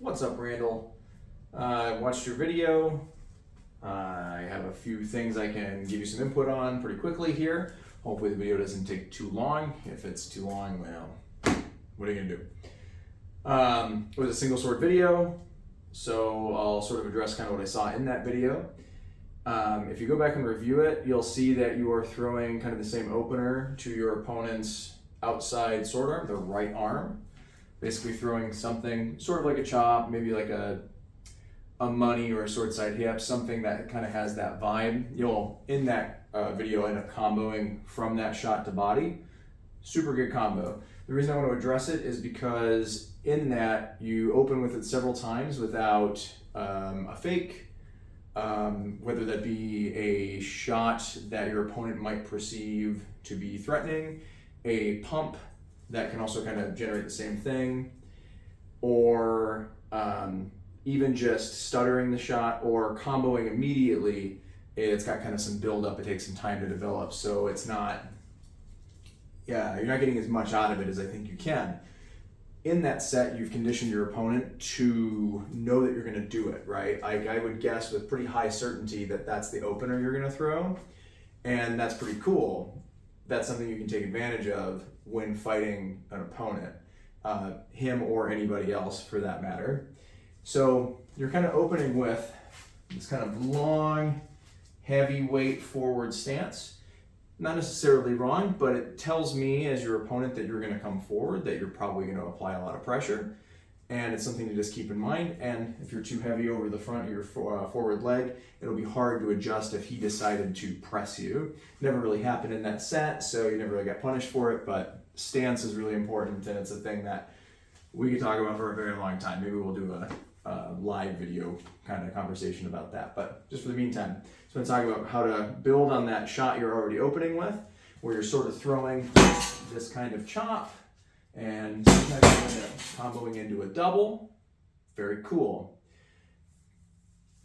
What's up, Randall? I watched your video. I have a few things I can give you some input on pretty quickly here. Hopefully the video doesn't take too long. If it's too long, well, what are you gonna do? It was a single sword video, so I'll sort of address kind of what I saw in that video. If you go back and review it, you'll see that you are throwing kind of the same opener to your opponent's outside sword arm, the right arm. Basically throwing something sort of like a chop, maybe like a money or a sword side hip, something that kind of has that vibe. You'll, in that video, end up comboing from that shot to body. Super good combo. The reason I want to address it is because in that you open with it several times without a fake, whether that be a shot that your opponent might perceive to be threatening, a pump that can also kind of generate the same thing, or even just stuttering the shot or comboing immediately. It's got kind of some build up, it takes some time to develop, so it's not, you're not getting as much out of it as I think you can. In that set, you've conditioned your opponent to know that you're going to do it, right? I would guess with pretty high certainty that that's the opener you're going to throw, and that's pretty cool. That's something you can take advantage of when fighting an opponent, him or anybody else for that matter. So you're kind of opening with this kind of long, heavyweight forward stance. Not necessarily wrong, but it tells me as your opponent that you're going to come forward, that you're probably going to apply a lot of pressure, and it's something to just keep in mind. And if you're too heavy over the front of your forward leg, it'll be hard to adjust if he decided to press you. Never really happened in that set, so you never really got punished for it, but stance is really important, and it's a thing that we could talk about for a very long time. Maybe we'll do a live video kind of conversation about that, but just for the meantime, so I'm going to talk about how to build on that shot you're already opening with, where you're sort of throwing this kind of chop, and sometimes you end up comboing into a double. Very cool.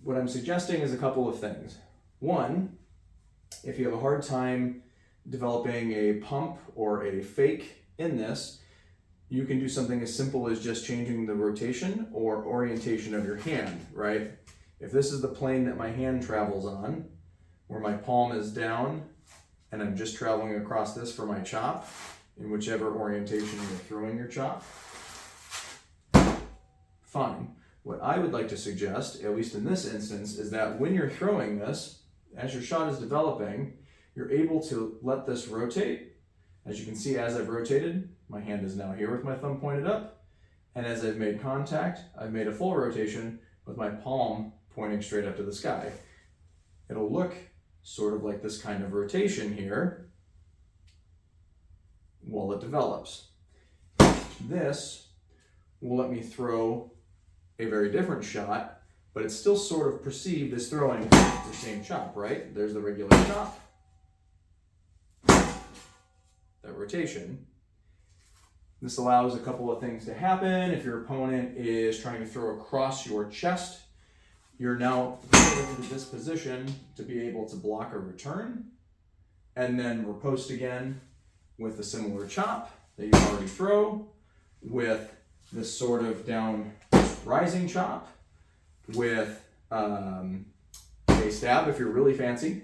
What I'm suggesting is a couple of things. One, if you have a hard time developing a pump or a fake in this, you can do something as simple as just changing the rotation or orientation of your hand, right? If this is the plane that my hand travels on, where my palm is down, and I'm just traveling across this for my chop, in whichever orientation you're throwing your chop, fine. What I would like to suggest, at least in this instance, is that when you're throwing this, as your shot is developing, you're able to let this rotate. As you can see, as I've rotated, my hand is now here with my thumb pointed up, and as I've made contact, I've made a full rotation with my palm pointing straight up to the sky. It'll look sort of like this kind of rotation here while it develops. This will let me throw a very different shot, but it's still sort of perceived as throwing the same chop, right? There's the regular chop, that rotation. This allows a couple of things to happen. If your opponent is trying to throw across your chest, you're now put into this position to be able to block a return, and then riposte again with a similar chop that you already throw, with this sort of down rising chop, with a stab if you're really fancy.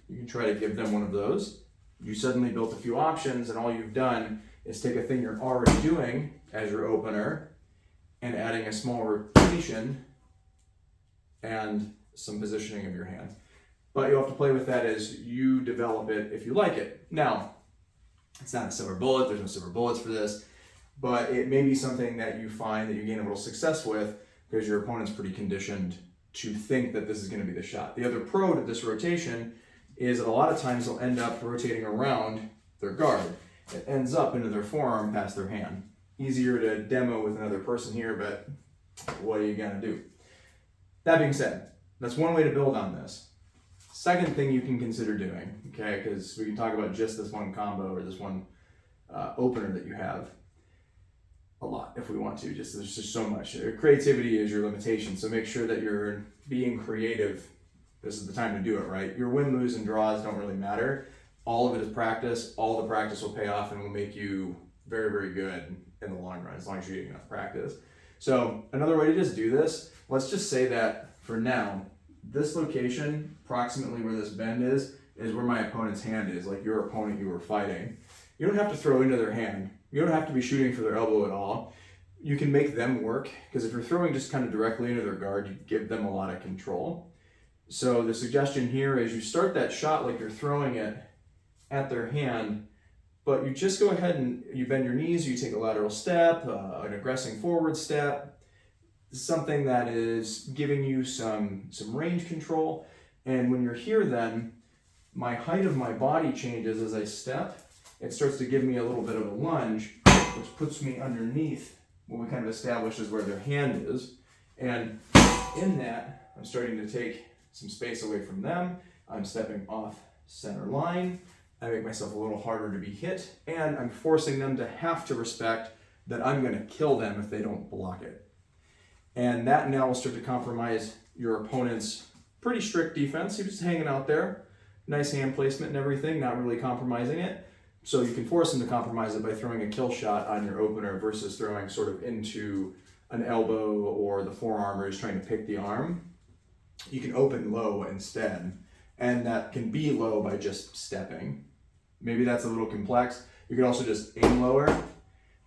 You can try to give them one of those. You suddenly built a few options, and all you've done is take a thing you're already doing as your opener and adding a small rotation and some positioning of your hand. But you'll have to play with that as you develop it if you like it. Now, it's not a silver bullet, there's no silver bullets for this, but it may be something that you find that you gain a little success with because your opponent's pretty conditioned to think that this is going to be the shot. The other pro to this rotation is that a lot of times they'll end up rotating around their guard. It ends up into their forearm past their hand. Easier to demo with another person here, but what are you gonna do? That being said, that's one way to build on this. Second thing you can consider doing, okay, because we can talk about just this one combo or this one opener that you have a lot if we want to. There's just so much. Creativity is your limitation, so make sure that you're being creative. This is the time to do it, right? Your win, lose, and draws don't really matter. All of it is practice. All the practice will pay off and will make you very, very good in the long run, as long as you're getting enough practice. So another way to just do this, let's just say that for now, this location, approximately where this bend is where my opponent's hand is, like your opponent you were fighting. You don't have to throw into their hand. You don't have to be shooting for their elbow at all. You can make them work, because if you're throwing just kind of directly into their guard, you give them a lot of control. So the suggestion here is you start that shot like you're throwing it at their hand, but you just go ahead and you bend your knees, you take a lateral step, an aggressing forward step, something that is giving you some range control. And when you're here then, my height of my body changes as I step. It starts to give me a little bit of a lunge, which puts me underneath what we kind of established as where their hand is. And in that, I'm starting to take some space away from them. I'm stepping off center line. I make myself a little harder to be hit, and I'm forcing them to have to respect that I'm going to kill them if they don't block it. And that now will start to compromise your opponent's pretty strict defense. He was just hanging out there, nice hand placement and everything, not really compromising it. So you can force him to compromise it by throwing a kill shot on your opener versus throwing sort of into an elbow or the forearm, or just trying to pick the arm. You can open low instead, and that can be low by just stepping. Maybe that's a little complex. You can also just aim lower,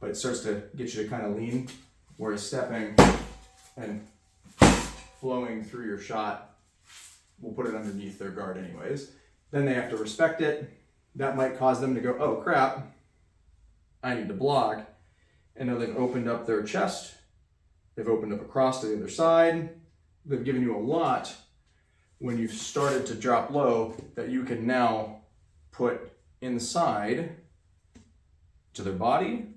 but it starts to get you to kind of lean, whereas stepping and flowing through your shot will put it underneath their guard anyways. Then they have to respect it. That might cause them to go, oh crap, I need to block. And now they've opened up their chest. They've opened up across to the other side. They've given you a lot when you've started to drop low that you can now put inside to their body,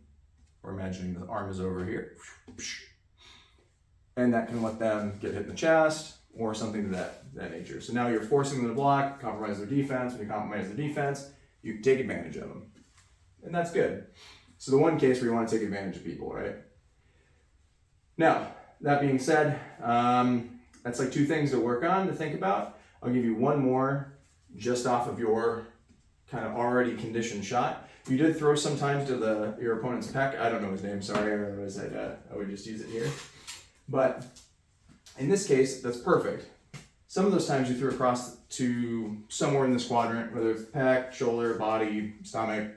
or imagining the arm is over here. And that can let them get hit in the chest or something to that nature. So now you're forcing them to block, compromise their defense. When you compromise their defense, you take advantage of them. And that's good. So the one case where you want to take advantage of people, right? Now, that being said, that's like two things to work on, to think about. I'll give you one more just off of your kind of already conditioned shot. You did throw sometimes to your opponent's pec. I don't know his name, sorry, otherwise I would just use it here. But in this case, that's perfect. Some of those times you threw across to somewhere in this quadrant, whether it's pec, shoulder, body, stomach,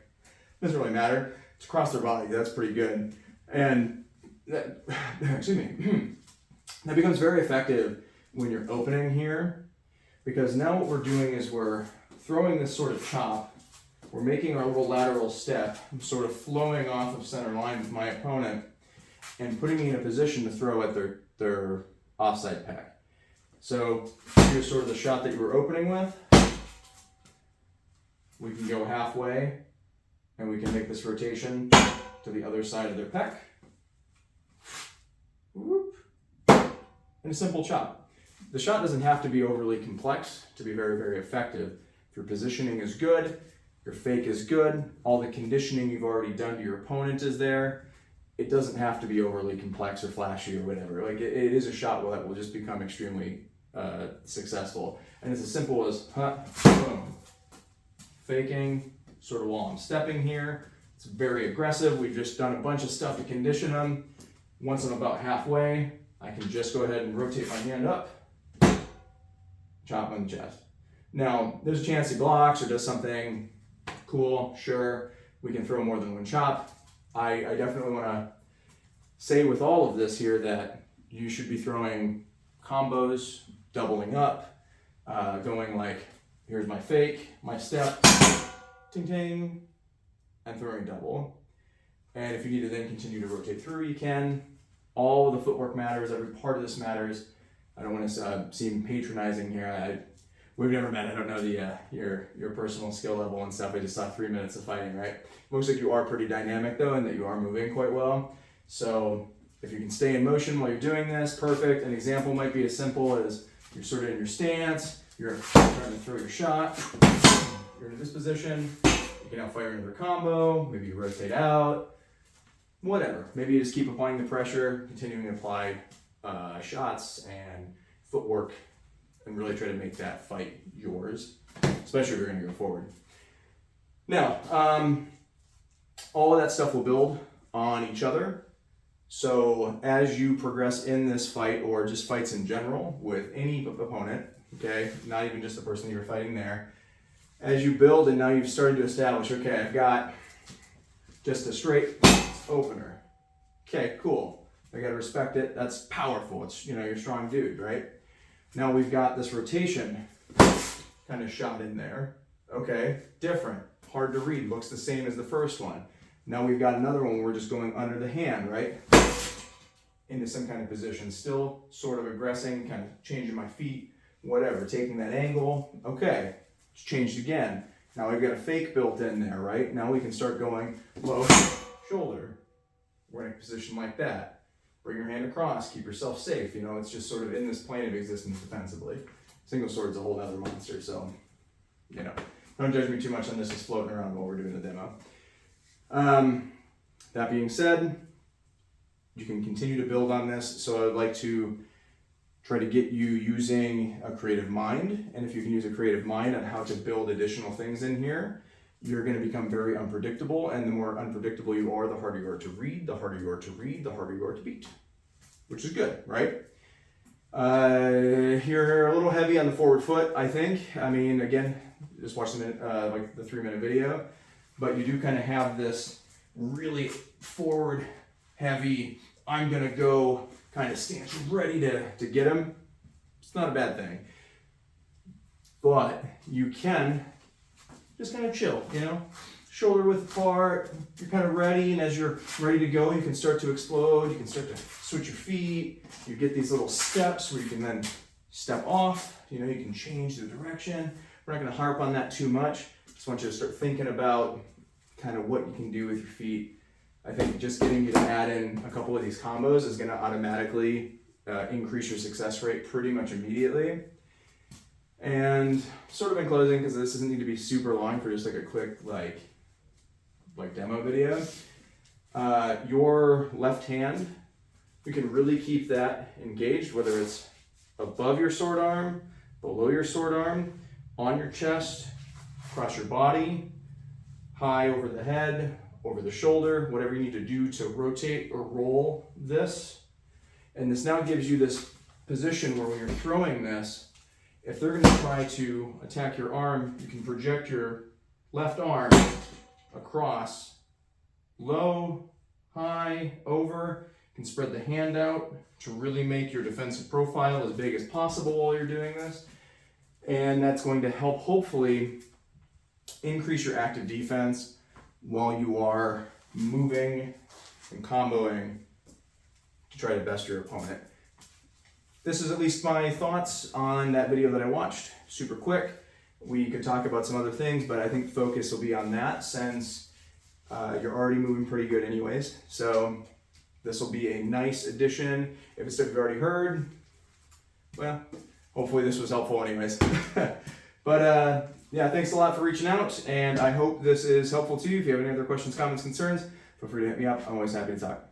doesn't really matter. It's across their body, that's pretty good. And that, excuse me, that becomes very effective when you're opening here, because now what we're doing is we're throwing this sort of chop. We're making our little lateral step, sort of flowing off of center line with my opponent and putting me in a position to throw at their offside pec. So here's sort of the shot that you were opening with. We can go halfway and we can make this rotation to the other side of their pec. Whoop. And a simple chop. The shot doesn't have to be overly complex to be very, very effective. If your positioning is good, your fake is good, all the conditioning you've already done to your opponent is there, it doesn't have to be overly complex or flashy or whatever. Like it is a shot that will just become extremely successful. And it's as simple as boom, faking sort of while I'm stepping here. It's very aggressive. We've just done a bunch of stuff to condition them. Once I'm about halfway, I can just go ahead and rotate my hand up, chop on the chest. Now, there's a chance he blocks or does something cool, sure. We can throw more than one chop. I definitely want to say with all of this here that you should be throwing combos, doubling up, going like, here's my fake, my step, ting ting, and throwing double. And if you need to then continue to rotate through, you can. All the footwork matters, every part of this matters. I don't want to seem patronizing here. We've never met, I don't know your personal skill level and stuff. I just saw 3 minutes of fighting, right? Looks like you are pretty dynamic though, and that you are moving quite well. So if you can stay in motion while you're doing this, perfect. An example might be as simple as you're sort of in your stance, you're trying to throw your shot, you're in this position, you can now fire another combo, maybe you rotate out, whatever. Maybe you just keep applying the pressure, continuing to apply shots and footwork, and really try to make that fight yours, especially if you're going to go forward. Now, all of that stuff will build on each other. So as you progress in this fight, or just fights in general with any opponent, okay, not even just the person you're fighting there, as you build and now you've started to establish, okay, I've got just a straight opener. Okay, cool. I gotta respect it. That's powerful. It's, you know, you're a strong dude, right? Now we've got this rotation kind of shot in there. Okay, different. Hard to read. Looks the same as the first one. Now we've got another one where we're just going under the hand, right? Into some kind of position. Still sort of aggressing, kind of changing my feet, whatever. Taking that angle. Okay, it's changed again. Now we've got a fake built in there, right? Now we can start going low, shoulder. We're in a position like that. Bring your hand across, keep yourself safe. You know, it's just sort of in this plane of existence defensively. Single sword's a whole other monster, so, you know, don't judge me too much on this. It's floating around while we're doing the demo. That being said, you can continue to build on this. So I'd like to try to get you using a creative mind. And if you can use a creative mind on how to build additional things in here, you're going to become very unpredictable. And the more unpredictable you are, the harder you are to read, the harder you are to read, the harder you are to beat, which is good, right? You're a little heavy on the forward foot, I think. I mean, again, just watch the like the 3-minute video, but you do kind of have this really forward heavy, I'm gonna go kind of stance ready to get him. It's not a bad thing, but you can just kind of chill, you know, shoulder width apart, you're kind of ready, and as you're ready to go, you can start to explode, you can start to switch your feet, you get these little steps where you can then step off, you know, you can change the direction. We're not going to harp on that too much. Just want you to start thinking about kind of what you can do with your feet. I think just getting you to add in a couple of these combos is going to automatically increase your success rate pretty much immediately. And sort of in closing, because this doesn't need to be super long for just like a quick like demo video, your left hand, you can really keep that engaged, whether it's above your sword arm, below your sword arm, on your chest, across your body, high over the head, over the shoulder, whatever you need to do to rotate or roll this. And this now gives you this position where when you're throwing this, if they're going to try to attack your arm, you can project your left arm across, low, high, over. You can spread the hand out to really make your defensive profile as big as possible while you're doing this. And that's going to help hopefully increase your active defense while you are moving and comboing to try to best your opponent. This is at least my thoughts on that video that I watched. Super quick. We could talk about some other things, but I think focus will be on that since you're already moving pretty good anyways. So this will be a nice addition. If it's stuff you've already heard, well, hopefully this was helpful anyways. But yeah, thanks a lot for reaching out, and I hope this is helpful to you. If you have any other questions, comments, concerns, feel free to hit me up. I'm always happy to talk.